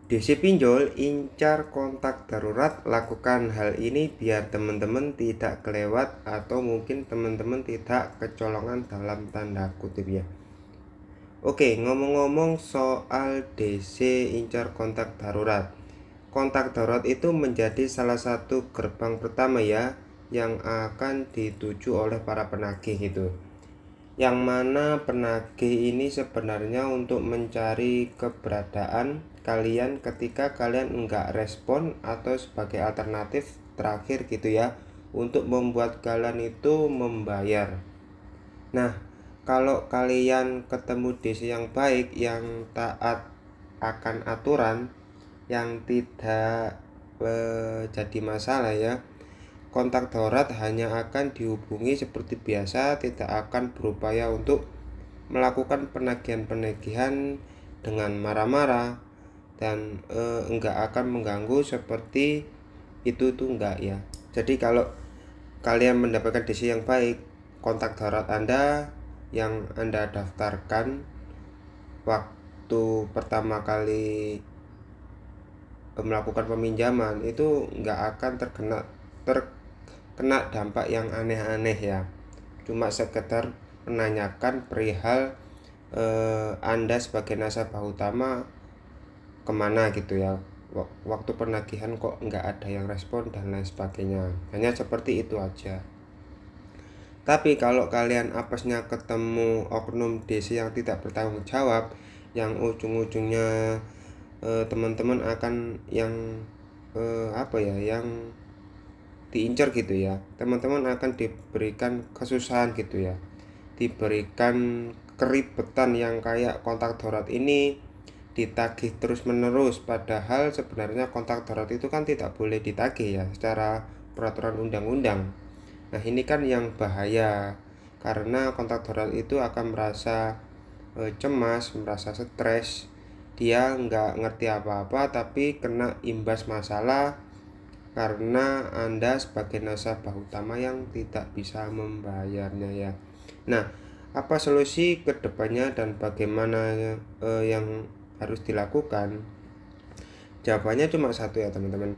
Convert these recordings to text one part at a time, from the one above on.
DC pinjol, incar kontak darurat. Lakukan hal ini biar teman-teman tidak kelewat atau mungkin teman-teman tidak kecolongan dalam tanda kutip ya. Oke, ngomong-ngomong soal DC incar kontak darurat. Kontak darurat itu menjadi salah satu gerbang pertama ya yang akan dituju oleh para penagih itu. Yang mana penagih ini sebenarnya untuk mencari keberadaan kalian ketika kalian enggak respon, atau sebagai alternatif terakhir gitu ya, untuk membuat kalian itu membayar. Nah, kalau kalian ketemu DC yang baik, yang taat akan aturan, yang tidak jadi masalah ya, kontak darurat hanya akan dihubungi seperti biasa, tidak akan berupaya untuk melakukan penagihan-penagihan dengan marah-marah dan enggak akan mengganggu seperti itu tuh enggak ya. Jadi kalau kalian mendapatkan DC yang baik, kontak darurat Anda yang Anda daftarkan waktu pertama kali melakukan peminjaman itu enggak akan terkena dampak yang aneh-aneh ya. Cuma sekedar menanyakan perihal Anda sebagai nasabah utama kemana gitu ya, waktu penagihan kok nggak ada yang respon dan lain sebagainya. Hanya seperti itu aja. Tapi kalau kalian apesnya ketemu oknum DC yang tidak bertanggung jawab, yang ujung-ujungnya teman-teman akan yang yang diincar gitu ya, teman-teman akan diberikan kesusahan gitu ya, diberikan keribetan yang kayak kontak darurat ini ditagih terus menerus, padahal sebenarnya kontak darurat itu kan tidak boleh ditagih ya secara peraturan undang-undang. Nah ini kan yang bahaya, karena kontak darurat itu akan merasa cemas, merasa stres, dia nggak ngerti apa-apa tapi kena imbas masalah karena Anda sebagai nasabah utama yang tidak bisa membayarnya ya. Nah, apa solusi kedepannya dan bagaimana yang harus dilakukan? Jawabannya cuma satu ya teman-teman.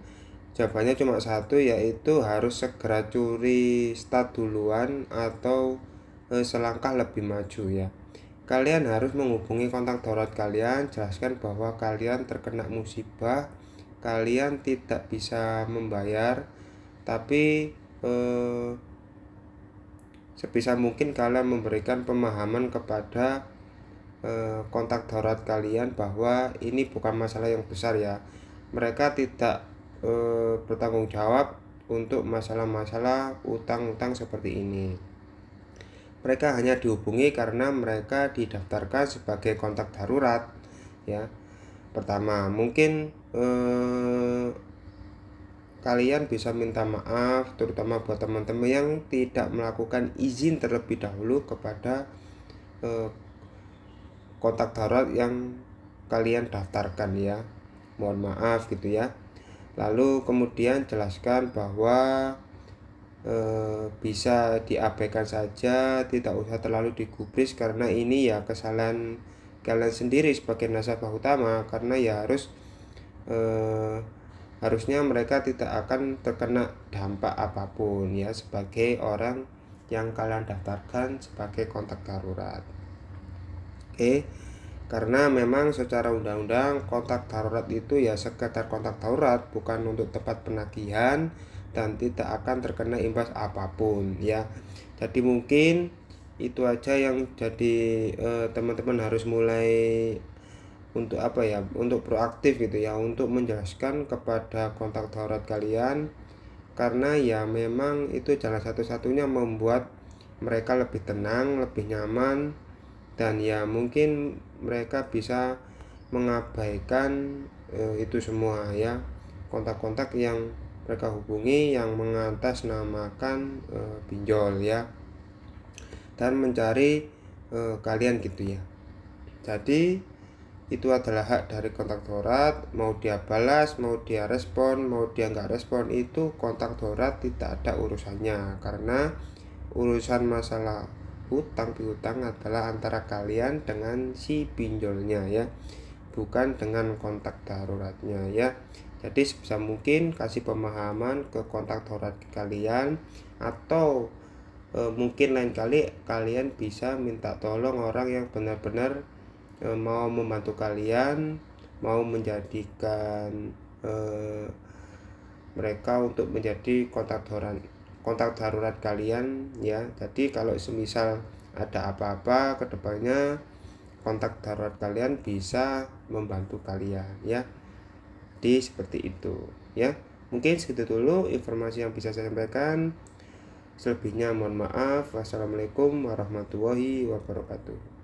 Jawabannya cuma satu, yaitu harus segera curi start duluan atau selangkah lebih maju ya. Kalian harus menghubungi kontak darurat kalian, jelaskan bahwa kalian terkena musibah, kalian tidak bisa membayar, tapi sebisa mungkin kalian memberikan pemahaman kepada kontak darurat kalian bahwa ini bukan masalah yang besar ya. Mereka tidak bertanggung jawab untuk masalah-masalah utang-utang seperti ini. Mereka hanya dihubungi karena mereka didaftarkan sebagai kontak darurat ya. Pertama, mungkin kalian bisa minta maaf terutama buat teman-teman yang tidak melakukan izin terlebih dahulu kepada kontak darurat yang kalian daftarkan ya. Mohon maaf gitu ya. Lalu kemudian jelaskan bahwa bisa diabaikan saja, tidak usah terlalu digubris karena ini ya kesalahan kalian sendiri sebagai nasabah utama, karena ya harusnya mereka tidak akan terkena dampak apapun ya sebagai orang yang kalian daftarkan sebagai kontak darurat. Oke, karena memang secara undang-undang kontak darurat itu ya sekedar kontak darurat, bukan untuk tempat penagihan dan tidak akan terkena imbas apapun ya. Jadi mungkin itu aja yang jadi teman-teman harus mulai untuk untuk proaktif gitu ya, untuk menjelaskan kepada kontak darurat kalian, karena ya memang itu jalan satu-satunya membuat mereka lebih tenang, lebih nyaman, dan ya mungkin mereka bisa mengabaikan itu semua ya, kontak-kontak yang mereka hubungi yang mengatasnamakan pinjol ya, dan mencari kalian gitu ya. Jadi itu adalah hak dari kontak darurat, mau dia balas, mau dia respon, mau dia nggak respon, itu kontak darurat tidak ada urusannya, karena urusan masalah hutang piutang adalah antara kalian dengan si pinjolnya ya, bukan dengan kontak daruratnya ya. Jadi sebisa mungkin kasih pemahaman ke kontak darurat kalian, atau mungkin lain kali kalian bisa minta tolong orang yang benar-benar mau membantu kalian, mau menjadikan mereka untuk menjadi kontak darurat kalian ya. Jadi kalau semisal ada apa-apa kedepannya, kontak darurat kalian bisa membantu kalian ya. Jadi seperti itu ya. Mungkin segitu dulu informasi yang bisa saya sampaikan. Selebihnya mohon maaf. Wassalamualaikum warahmatullahi wabarakatuh.